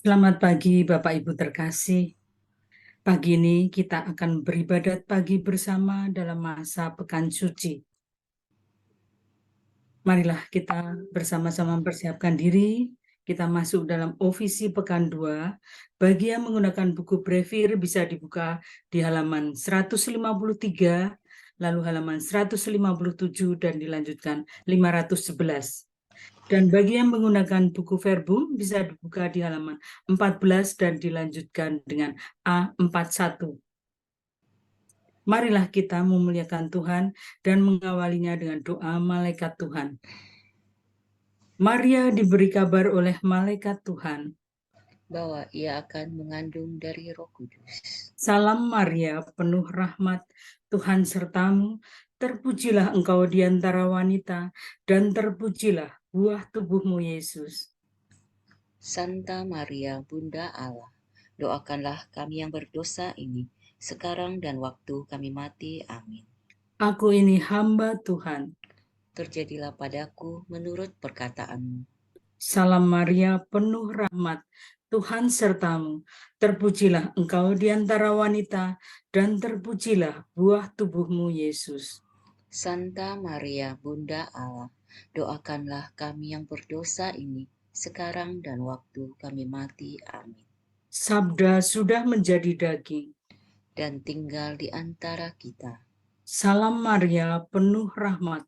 Selamat pagi Bapak Ibu terkasih. Pagi ini kita akan beribadat pagi bersama dalam masa Pekan Suci. Marilah kita bersama-sama mempersiapkan diri. Kita masuk dalam Ofisi Pekan 2. Bagi yang menggunakan buku Brevir bisa dibuka di halaman 153, lalu halaman 157 dan dilanjutkan 511. Dan bagi yang menggunakan buku Verbum bisa dibuka di halaman 14 dan dilanjutkan dengan A41. Marilah kita memuliakan Tuhan dan mengawalinya dengan doa malaikat Tuhan. Maria diberi kabar oleh malaikat Tuhan. Bahwa ia akan mengandung dari Roh Kudus. Salam Maria, penuh rahmat, Tuhan sertamu. Terpujilah engkau di antara wanita, dan terpujilah buah tubuhmu Yesus. Santa Maria, Bunda Allah, doakanlah kami yang berdosa ini, sekarang dan waktu kami mati. Amin. Aku ini hamba Tuhan. Terjadilah padaku menurut perkataanmu. Salam Maria, penuh rahmat, Tuhan sertamu. Terpujilah engkau di antara wanita, dan terpujilah buah tubuhmu Yesus. Santa Maria, Bunda Allah, doakanlah kami yang berdosa ini, sekarang dan waktu kami mati. Amin. Sabda sudah menjadi daging. Dan tinggal di antara kita. Salam Maria, penuh rahmat,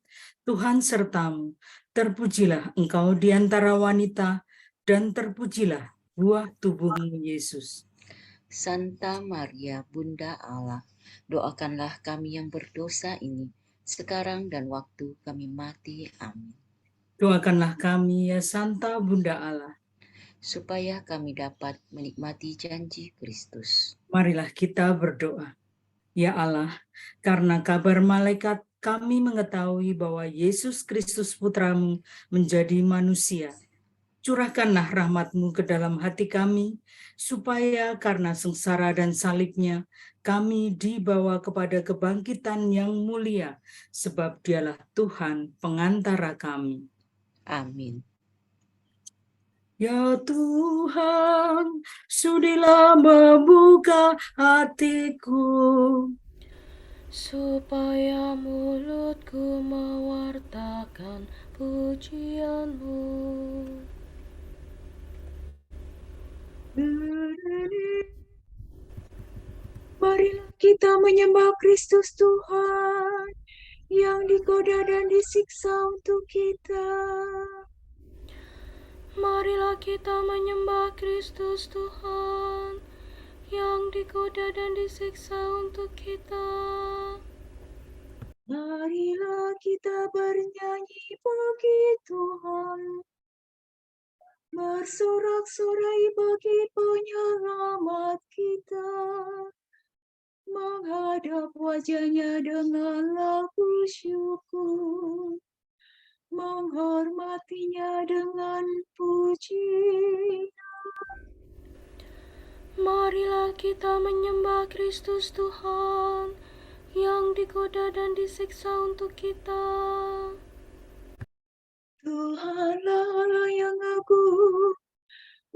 Tuhan sertamu. Terpujilah engkau di antara wanita, dan terpujilah buah tubuhmu Yesus. Santa Maria, Bunda Allah, doakanlah kami yang berdosa ini, sekarang dan waktu kami mati. Amin. Doakanlah kami, ya Santa Bunda Allah. Supaya kami dapat menikmati janji Kristus. Marilah kita berdoa. Ya Allah, karena kabar malaikat kami mengetahui bahwa Yesus Kristus Putramu menjadi manusia. Curahkanlah rahmat-Mu ke dalam hati kami, supaya karena sengsara dan salibnya, kami dibawa kepada kebangkitan yang mulia, sebab Dialah Tuhan pengantara kami. Amin. Ya Tuhan, sudilah membuka hatiku, supaya mulutku mewartakan pujian-Mu. Marilah kita menyembah Kristus Tuhan yang digoda dan disiksa untuk kita. Marilah kita menyembah Kristus Tuhan yang digoda dan disiksa untuk kita. Marilah kita bernyanyi bagi Tuhan, bersorak-sorai bagi penyelamat kita, menghadap wajahnya dengan lagu syukur, menghormatinya dengan pujian. Marilah kita menyembah Kristus Tuhan yang digoda dan disiksa untuk kita. Tuhanlah Allah yang agung,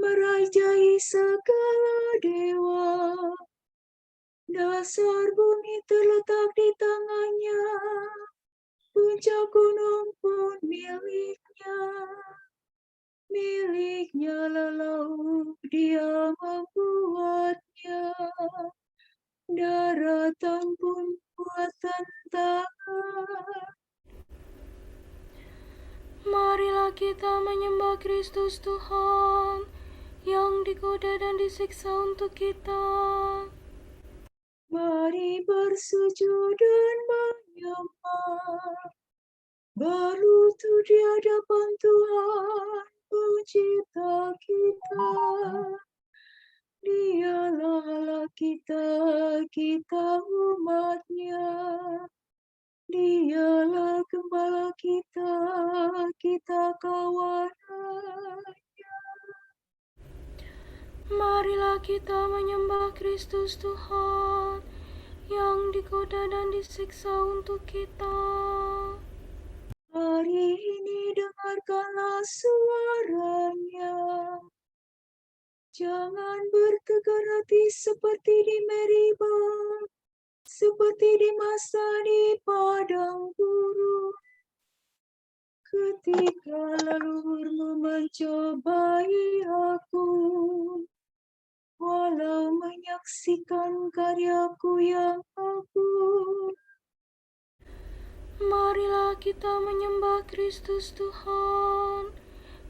merajai segala dewa. Dasar bumi terletak di tangannya, puncak gunung pun miliknya. Miliknya laut, dia membuatnya. Daratan pun buatan tangan. Marilah kita menyembah Kristus Tuhan yang digoda dan disiksa untuk kita. Mari bersujud dan menyembah, berlutut di hadapan Tuhan pencipta kita. Dialah Allah kita, kita umatnya. Dialah gembala kita, kita kawanannya. Marilah kita menyembah Kristus Tuhan yang digoda dan disiksa untuk kita. Hari ini dengarkanlah suaranya. Jangan bertegar hati seperti di Meriba, seperti di masa di padang gurun. Ketika leluhurmu mencobai aku, walau menyaksikan karyaku yang agung. Marilah kita menyembah Kristus Tuhan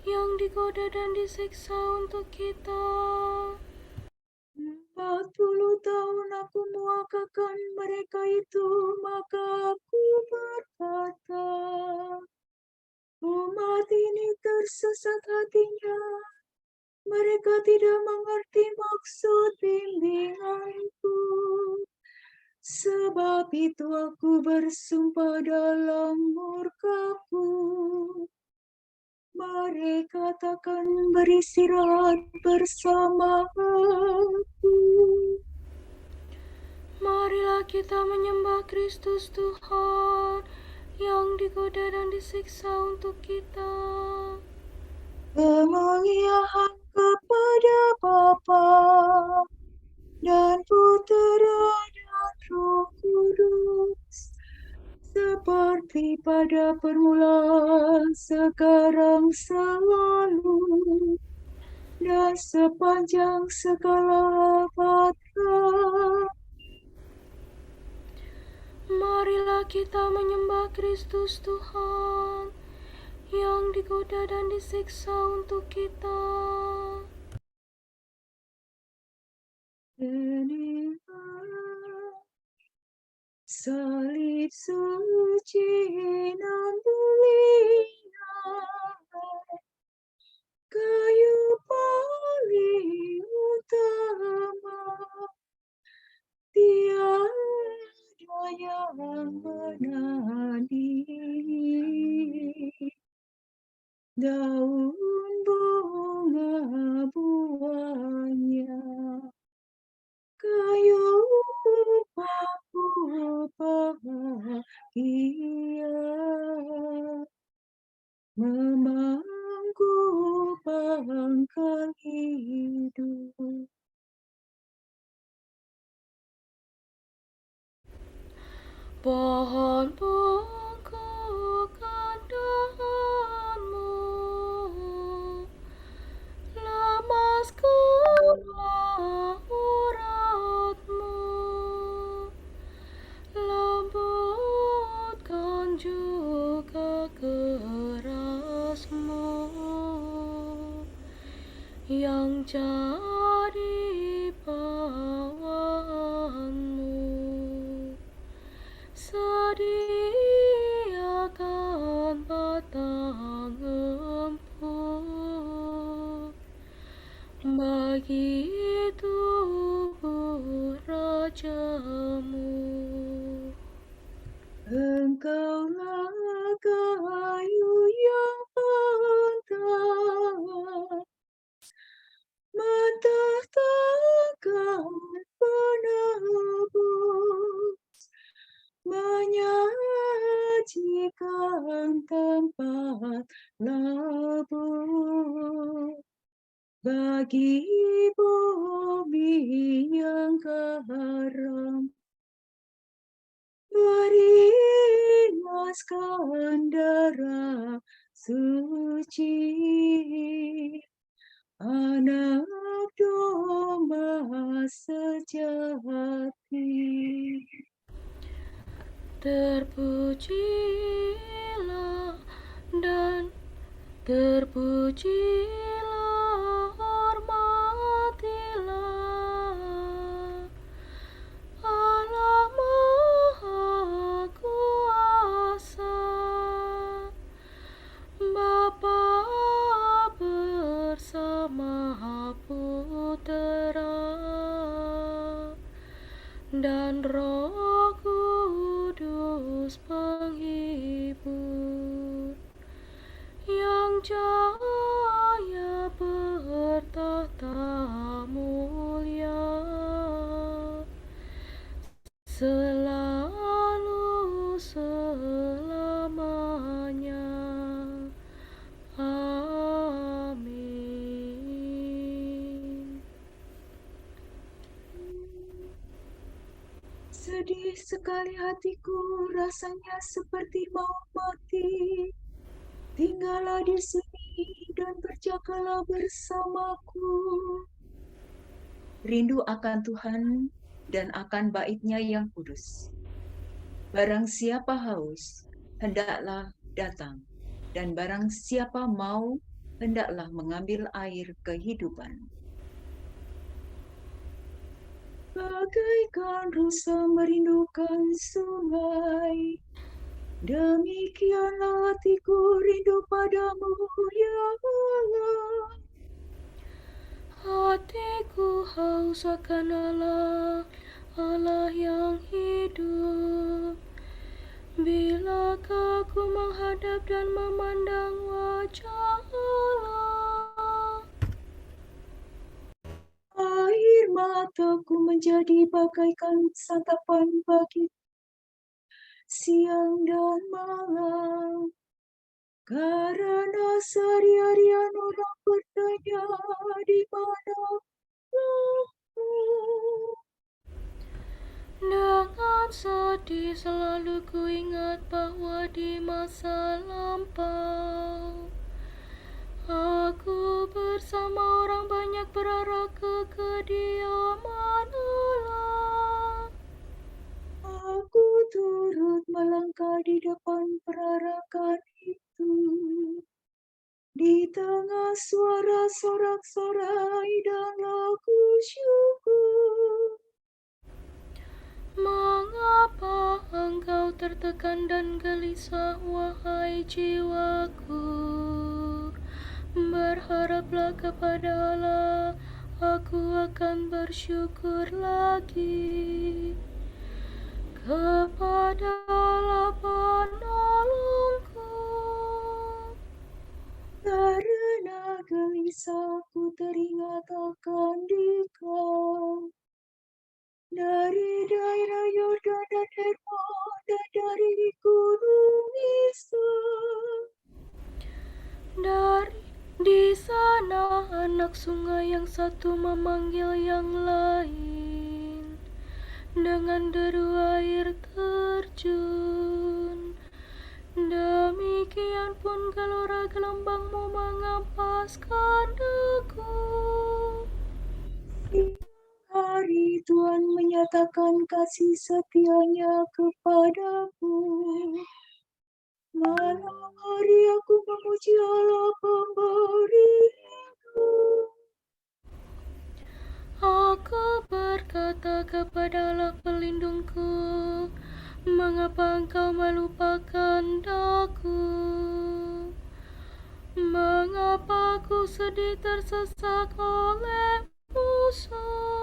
yang digoda dan disiksa untuk kita. 40 tahun aku muakakan mereka itu, maka aku berkata, umat ini tersesat hatinya, mereka tidak mengerti maksud bimbinganku. Sebab itu aku bersumpah dalam murkaku, mereka takkan beristirahat bersama aku. Marilah kita menyembah Kristus Tuhan yang digoda dan disiksa untuk kita. Kemuliaan kepada Bapa dan Putera dan Roh Kudus, seperti pada permulaan, sekarang, selalu, dan sepanjang segala abad. Marilah kita menyembah Kristus Tuhan yang digoda dan disiksa untuk kita. Salib suci nan mulia, kayu paling utama, tiada yang menandingi. Daun bunga buahnya, kayu paku bahagia, memangku pangkal hidup. Pohon pokok dahanmu, lemaskanlah uratmu, lembutkan juga kerasmu, yang jadi bawaanmu. Sediakan batang empuk bagi tubuh rajamu. Engkaulah kayu yang pantas, mentahtakan penebus, menyajikan tempat labur bagi bumi yang karam. Berinaskan darah suci anak domba sejati. Terpujilah dan terpujilah, hormatilah Allah Maha Kuasa, Bapa bersama Putera dan Roh Kudus penghibur, yang jaya bertahta mulia selalu selamanya. Amin. Sedih sekali hatiku, rasanya seperti mau mati. Tinggallah di sini dan berjagalah bersamaku. Rindu akan Tuhan dan akan bait-Nya yang kudus. Barang siapa haus, hendaklah datang. Dan barang siapa mau, hendaklah mengambil air kehidupan. Bagaikan rusa merindukan sungai, demikianlah hatiku rindu padamu, ya Allah. Hatiku haus akan Allah, Allah yang hidup. Bilakah aku menghadap dan memandang wajah Allah? Air mataku menjadi bagaikan santapan bagi siang dan malam. Karena sehari-harian orang bertanya di mana aku. Dengan sedih selalu ku ingat bahwa di masa lampau aku bersama orang banyak berarah ke kediaman Allah. Aku turut melangkah di depan perarakan itu. Di tengah suara sorak-sorai dan lagu syukur. Mengapa engkau tertekan dan gelisah, wahai jiwaku? Berharaplah kepada Allah, aku akan bersyukur lagi. Kepada Allah penolongku. Karena gelisahku teringat akan Dikau. Dari daerah Yordan dan Hermon dan dari gunung Isa. Di sana anak sungai yang satu memanggil yang lain dengan deru air terjun. Demikian pun gelora gelembangmu mengempaskan dagu. Hari Tuhan menyatakan kasih setia-Nya kepadaku. Malam hari aku memuji Allah pemberi hidup. Aku berkata kepada Allah pelindungku, mengapa engkau melupakan daku? Mengapa aku sedih tersesak oleh musuh?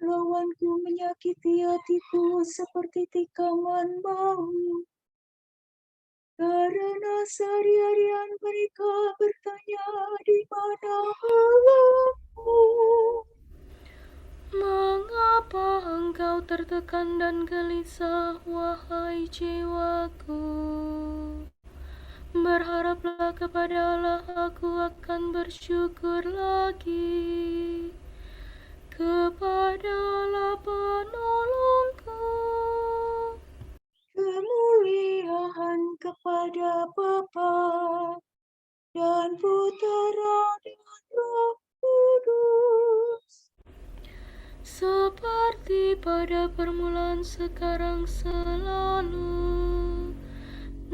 Lawanku menyakiti hatiku seperti tikaman bau. Karena sehari-harian mereka bertanya di mana Allahku. Mengapa engkau tertekan dan gelisah, wahai jiwaku? Berharaplah kepada Allah, aku akan bersyukur lagi. Kepada Allah penolongku. Kemuliaan kepada Bapa dan Putera dan Roh Kudus. Seperti pada permulaan, sekarang, selalu,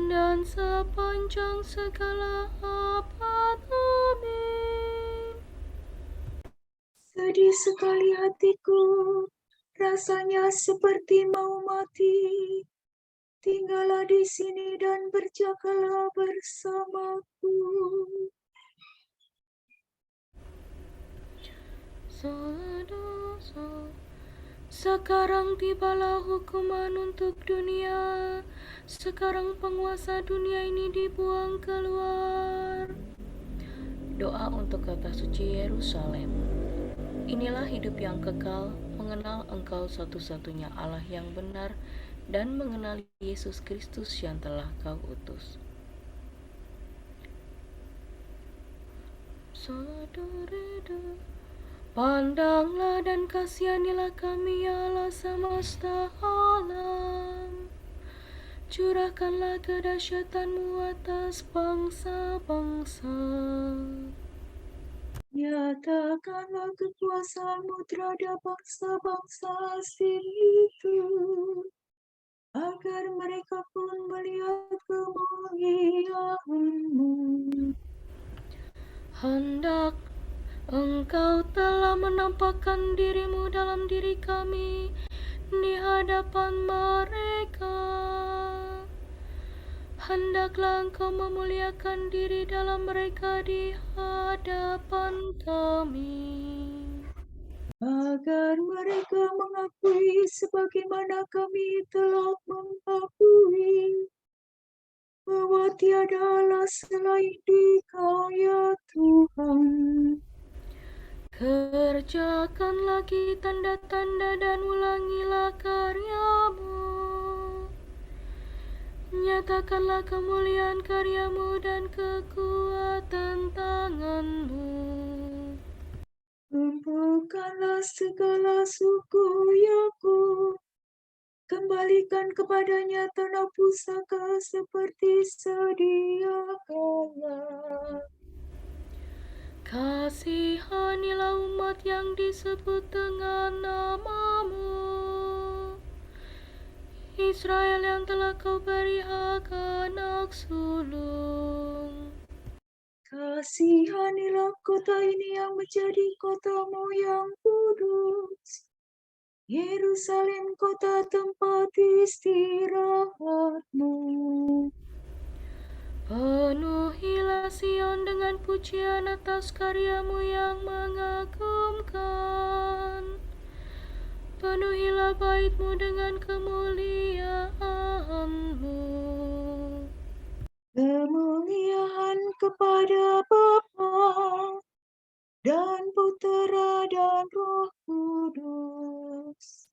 dan sepanjang segala abad. Amin. Sedih sekali hatiku, rasanya seperti mau mati. Tinggallah di sini dan berjagalah bersamaku. Sekarang tibalah hukuman untuk dunia. Sekarang penguasa dunia ini dibuang keluar. Doa untuk kota suci Yerusalem. Inilah hidup yang kekal, mengenal Engkau satu-satunya Allah yang benar, dan mengenal Yesus Kristus yang telah Kau utus. Pandanglah dan kasihanilah kami, ya Allah semesta alam. Curahkanlah kedahsyatan-Mu atas bangsa-bangsa. Nyatakanlah kekuasaan-Mu terhadap bangsa-bangsa asing itu, agar mereka pun melihat kemuliaan-Mu. Hendak Engkau telah menampakkan diri-Mu dalam diri kami di hadapan mereka. Hendaklah Engkau memuliakan diri dalam mereka di hadapan kami. Agar mereka mengakui sebagaimana kami telah mengakui bahwa tiada Allah selain Dikau, ya Tuhan. Kerjakan lagi tanda-tanda dan ulangilah karya-Mu. Nyatakanlah kemuliaan karya-Mu dan kekuatan tangan-Mu. Kumpulkanlah segala suku Yakub, kembalikan kepadanya tanah pusaka seperti sedia kala. Kasihanilah umat yang disebut dengan nama-Mu, Israel yang telah Kau beri hak anak sulung. Kasihanilah kota ini yang menjadi kota-Mu yang kudus, Yerusalem kota tempat istirahat-Mu. Penuhilah Sion dengan pujian atas karya-Mu yang mengagumkan. Penuhilah bait-Mu dengan kemuliaan-Mu. Kemuliaan kepada Bapa dan Putera dan Roh Kudus,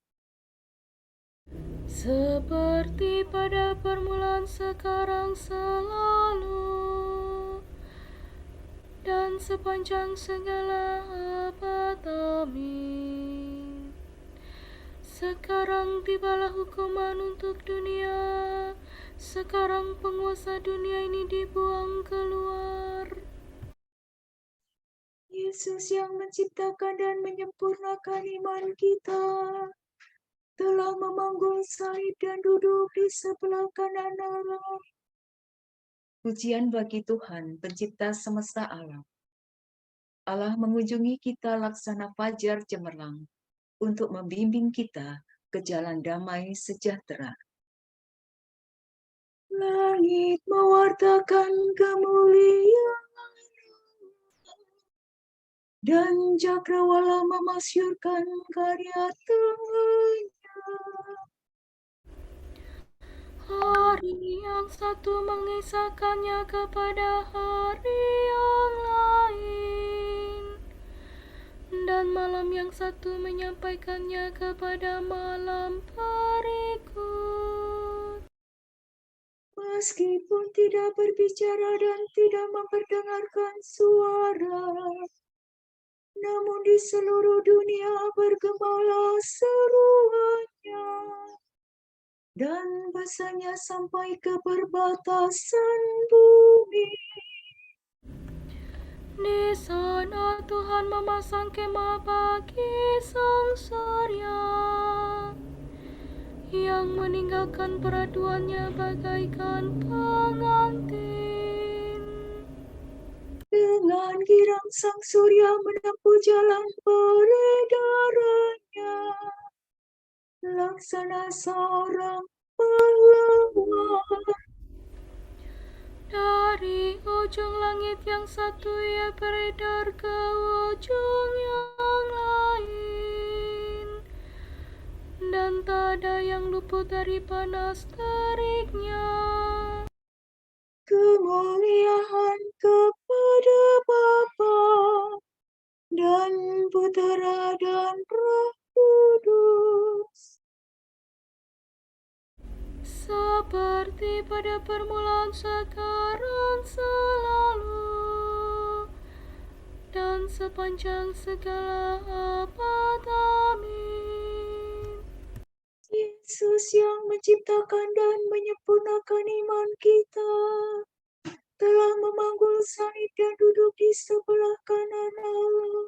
Seperti pada permulaan, sekarang, selalu, dan sepanjang segala abad. Amin. Sekarang tibalah hukuman untuk dunia. Sekarang penguasa dunia ini dibuang keluar. Yesus yang menciptakan dan menyempurnakan iman kita telah memanggul salib dan duduk di sebelah kanan Allah. Pujian bagi Tuhan, pencipta semesta alam. Allah mengunjungi kita laksana fajar cemerlang untuk membimbing kita ke jalan damai sejahtera. Langit mewartakan kemuliaan dan cakrawala memasyurkan karya tangannya. Hari yang satu mengisahkannya kepada hari yang lain, dan malam yang satu menyampaikannya kepada malam berikut. Meskipun tidak berbicara dan tidak memperdengarkan suara, namun di seluruh dunia bergemalah seruannya, dan besarnya sampai ke perbatasan bumi. Di sana Tuhan memasang kemah bagi sang surya, yang meninggalkan peraduannya bagaikan pengantin. Dengan girang sang surya menempuh jalan peredarannya, laksana seorang pahlawan. Dari ujung langit yang satu ia beredar ke ujung yang lain, dan tak ada yang luput dari panas teriknya. Kemuliaan kepada Bapa dan Putera dan Roh Kudus, Seperti pada permulaan, sekarang, selalu, dan sepanjang segala abad. Amin. Yesus yang menciptakan dan menyempurnakan iman kita, telah memanggul salib dan duduk di sebelah kanan Allah.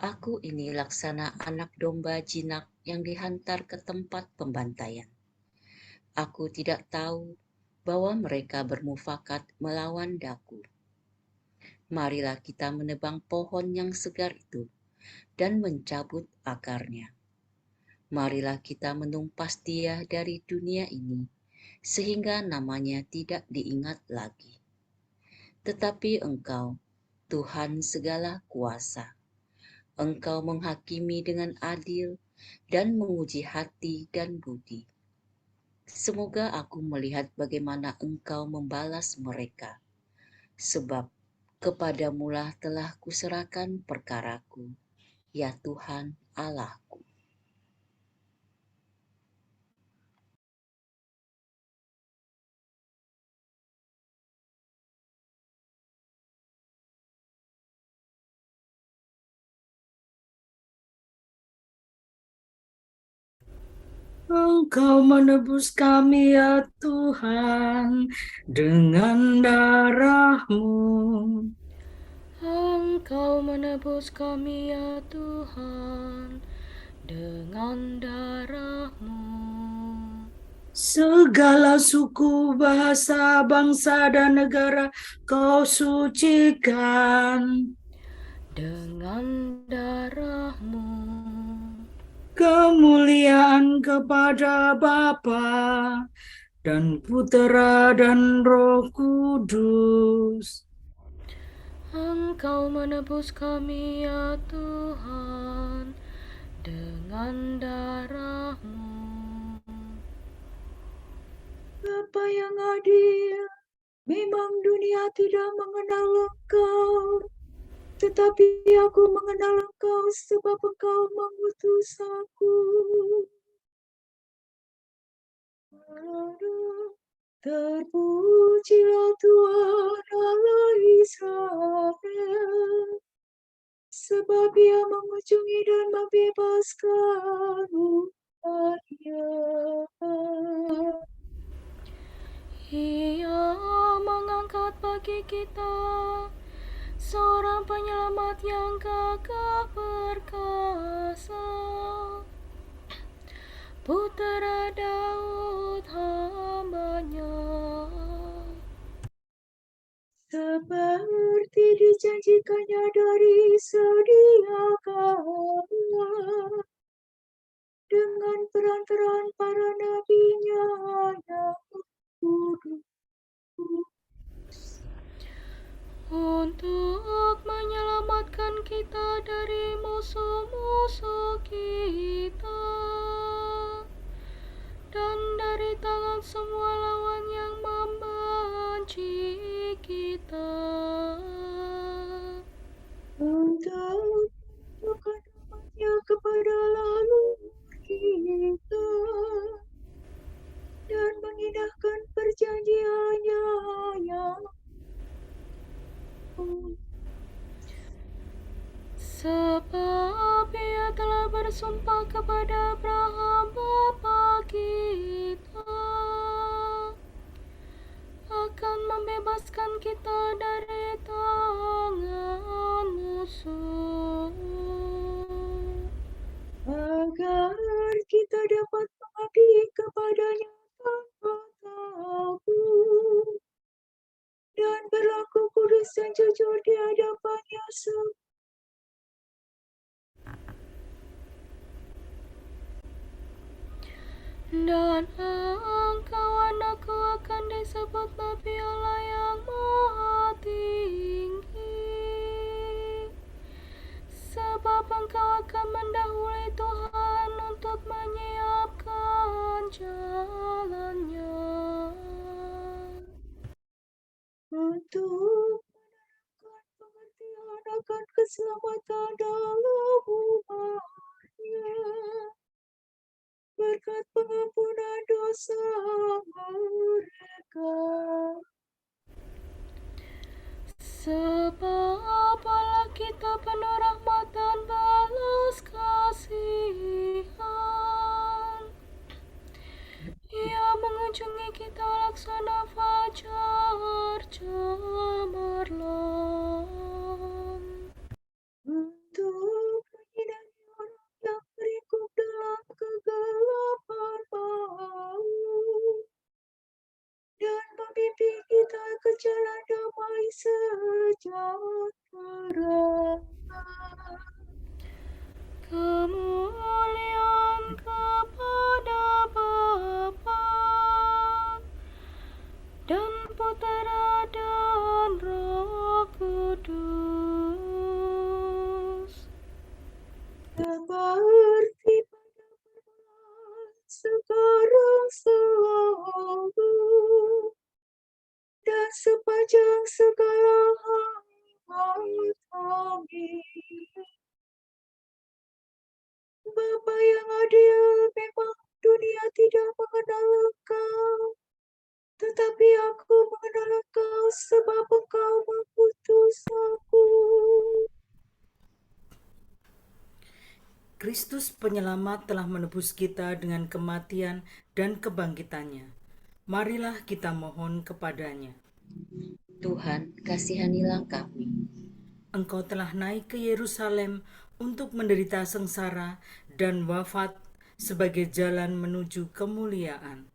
Aku ini laksana anak domba jinak yang dihantar ke tempat pembantaian. Aku tidak tahu bahwa mereka bermufakat melawan daku. Marilah kita menebang pohon yang segar itu dan mencabut akarnya. Marilah kita menumpas dia dari dunia ini, sehingga namanya tidak diingat lagi. Tetapi Engkau, Tuhan segala kuasa, Engkau menghakimi dengan adil dan menguji hati dan budi. Semoga aku melihat bagaimana Engkau membalas mereka, sebab kepadamulah telah kuserahkan perkaraku, ya Tuhan Allahku. Engkau menebus kami ya Tuhan dengan darah-Mu. Engkau menebus kami ya Tuhan dengan darah-Mu. Segala suku, bahasa, bangsa, dan negara Kau sucikan. Dengan darah-Mu. Kemuliaan kepada Bapa dan Putera dan Roh Kudus. Engkau menebus kami ya Tuhan dengan darah-Mu. Bapa yang adil, memang dunia tidak mengenal Engkau, tetapi aku mengenal Engkau sebab Engkau mengutus aku. Terpujilah Tuhan Allah Israel, sebab Ia mengunjungi dan membebaskan umatnya. Ia mengangkat bagi kita seorang penyelamat yang gagah perkasa, Putera Daud hamba-Nya. Seperti dijanjikannya dari sedia kala, dengan perantaraan para nabi-Nya yang kudus. Untuk menyelamatkan kita dari musuh-musuh kita dan dari tangan semua lawan yang membenci kita. Untuk menunjukkan rahmat-Nya kepada leluhur kita dan mengindahkan perjanjian-Nya yang Sebab Ia telah bersumpah kepada Abraham bapa kita akan membebaskan kita dari tangan musuh, agar kita dapat mengabdi kepada-Nya tanpa takut dan berlaku kudus dan jujur di hadapan-Nya. Dan engkau anakku akan disebut Nabi Allah yang Maha Tinggi, sebab engkau akan mendahului Tuhan untuk menyiapkan jalan-Nya, Untuk menerangkan pengertian akan keselamatan dalam umat-Nya, berkat pengampunan dosa mereka. Sebab Allah kita penuh rahmat dan belas kasihan. Ia mengunjungi kita laksana fajar cemerlang. Untuk menyinari orang yang meringkuk dalam kegelapan maut, dan membimbing kita ke jalan damai sejahtera. Kemuliaan kepada Bapa dan Putera dan Roh Kudus. Seperti pada permulaan, sekarang, selalu, dan sepanjang segala hayat. Amin. Bapa yang adil, memang dunia tidak mengenal Engkau, tetapi aku mengenal Engkau sebab Engkau mengutus aku. Kristus penyelamat telah menebus kita dengan kematian dan kebangkitannya. Marilah kita mohon kepadanya. Tuhan, kasihanilah kami. Engkau telah naik ke Yerusalem untuk menderita sengsara dan wafat sebagai jalan menuju kemuliaan.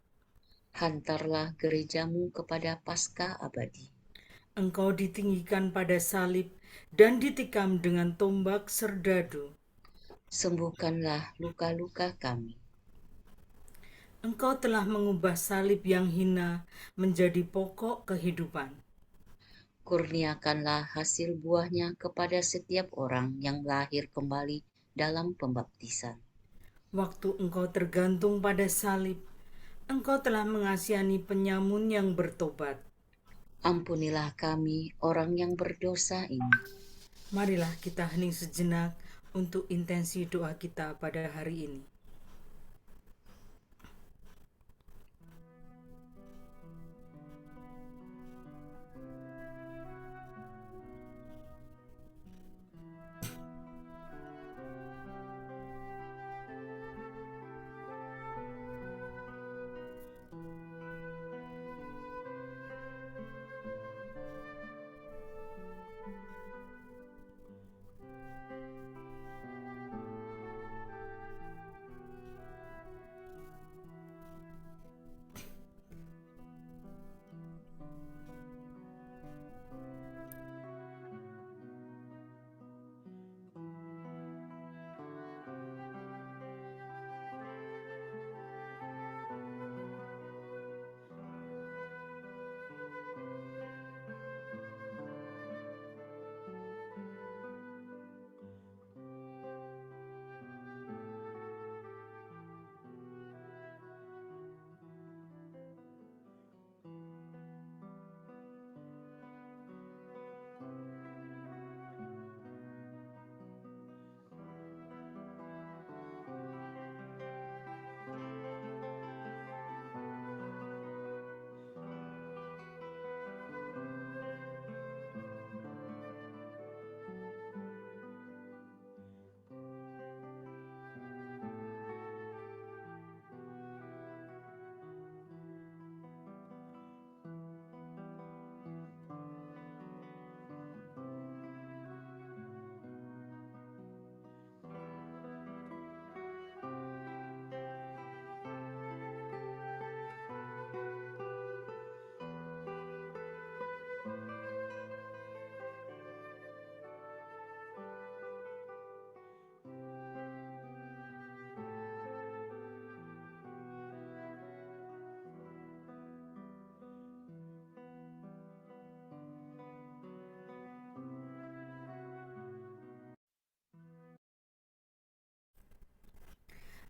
Hantarlah gerejamu kepada Paskah abadi. Engkau ditinggikan pada salib dan ditikam dengan tombak serdadu. Sembuhkanlah luka-luka kami. Engkau telah mengubah salib yang hina menjadi pokok kehidupan. Kurniakanlah hasil buahnya kepada setiap orang yang lahir kembali dalam pembaptisan. Waktu engkau tergantung pada salib, engkau telah mengasihani penyamun yang bertobat. Ampunilah kami orang yang berdosa ini. Marilah kita hening sejenak untuk intensi doa kita pada hari ini.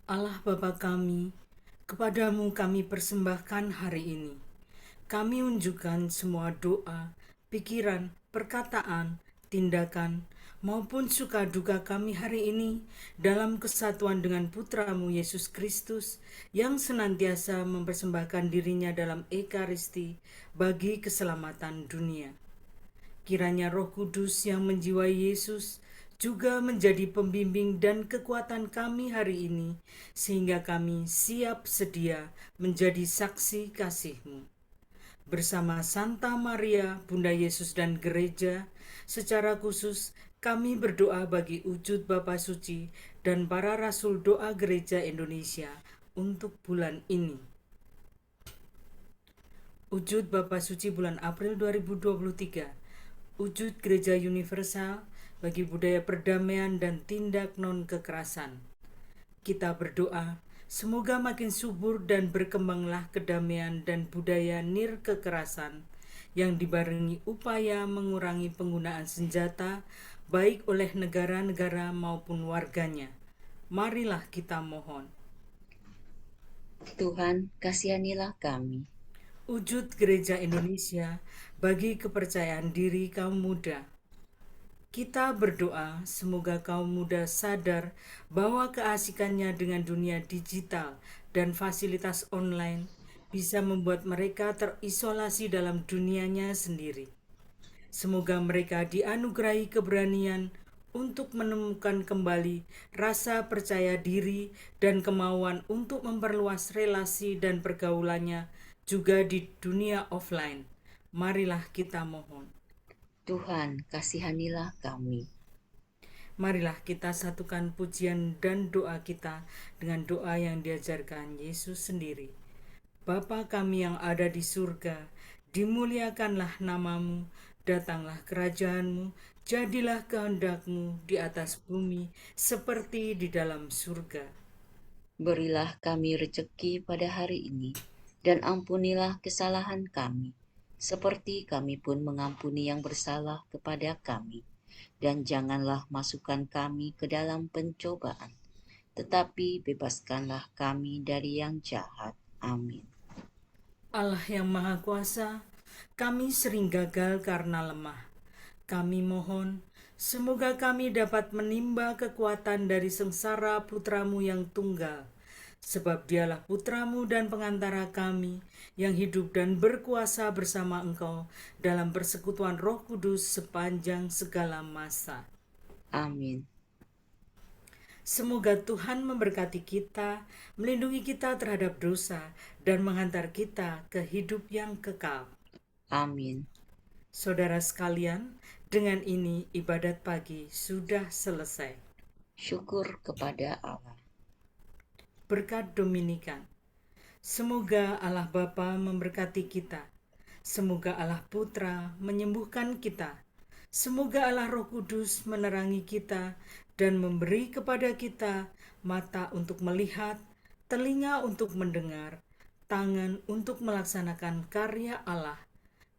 Allah Bapa kami, kepadamu kami persembahkan hari ini. Kami unjukkan semua doa, pikiran, perkataan, tindakan, maupun suka duka kami hari ini dalam kesatuan dengan Putramu Yesus Kristus yang senantiasa mempersembahkan dirinya dalam Ekaristi bagi keselamatan dunia. Kiranya Roh Kudus yang menjiwai Yesus juga menjadi pembimbing dan kekuatan kami hari ini, sehingga kami siap sedia menjadi saksi kasih-Mu. Bersama Santa Maria, Bunda Yesus dan Gereja, secara khusus kami berdoa bagi wujud Bapa Suci dan para Rasul Doa Gereja Indonesia untuk bulan ini. Wujud Bapa Suci bulan April 2023, wujud Gereja Universal bagi budaya perdamaian dan tindak non-kekerasan. Kita berdoa, semoga makin subur dan berkembanglah kedamaian dan budaya nir-kekerasan yang dibarengi upaya mengurangi penggunaan senjata baik oleh negara-negara maupun warganya. Marilah kita mohon. Tuhan, kasihanilah kami. Wujud Gereja Indonesia bagi kepercayaan diri kaum muda. Kita berdoa semoga kaum muda sadar bahwa keasikannya dengan dunia digital dan fasilitas online bisa membuat mereka terisolasi dalam dunianya sendiri. Semoga mereka dianugerahi keberanian untuk menemukan kembali rasa percaya diri dan kemauan untuk memperluas relasi dan pergaulannya juga di dunia offline. Marilah kita mohon. Tuhan, kasihanilah kami. Marilah kita satukan pujian dan doa kita dengan doa yang diajarkan Yesus sendiri. Bapa kami yang ada di surga, dimuliakanlah namamu, datanglah kerajaanmu, jadilah kehendakmu di atas bumi seperti di dalam surga. Berilah kami rejeki pada hari ini, dan ampunilah kesalahan kami, seperti kami pun mengampuni yang bersalah kepada kami. Dan janganlah masukkan kami ke dalam pencobaan, tetapi bebaskanlah kami dari yang jahat. Amin. Allah yang Maha Kuasa, kami sering gagal karena lemah. Kami mohon, semoga kami dapat menimba kekuatan dari sengsara putramu yang tunggal, sebab dialah putramu dan pengantara kami yang hidup dan berkuasa bersama engkau dalam persekutuan Roh Kudus sepanjang segala masa. Amin. Semoga Tuhan memberkati kita, melindungi kita terhadap dosa, dan menghantar kita ke hidup yang kekal. Amin. Saudara sekalian, dengan ini ibadat pagi sudah selesai. Syukur kepada Allah. Berkat Dominikan. Semoga Allah Bapa memberkati kita. Semoga Allah Putra menyembuhkan kita. Semoga Allah Roh Kudus menerangi kita dan memberi kepada kita mata untuk melihat, telinga untuk mendengar, tangan untuk melaksanakan karya Allah,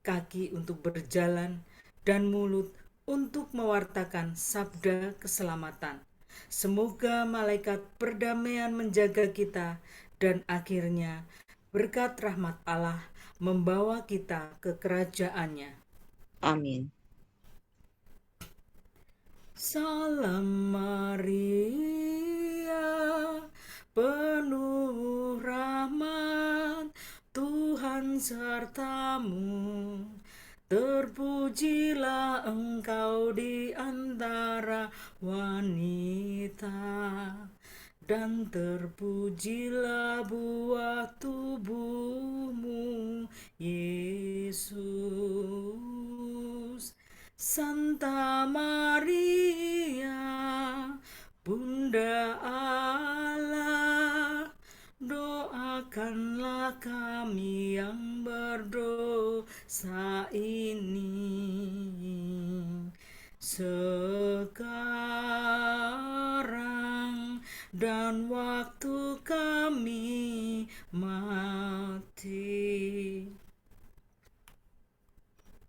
kaki untuk berjalan, dan mulut untuk mewartakan sabda keselamatan. Semoga malaikat perdamaian menjaga kita dan akhirnya berkat rahmat Allah membawa kita ke kerajaannya. Amin. Salam Maria, penuh rahmat, Tuhan sertamu. Terpujilah engkau di antara wanita, dan terpujilah buah tubuhmu, Yesus. Santa Maria, Bunda Allah, doakanlah kami yang berdosa ini sekarang dan waktu kami mati.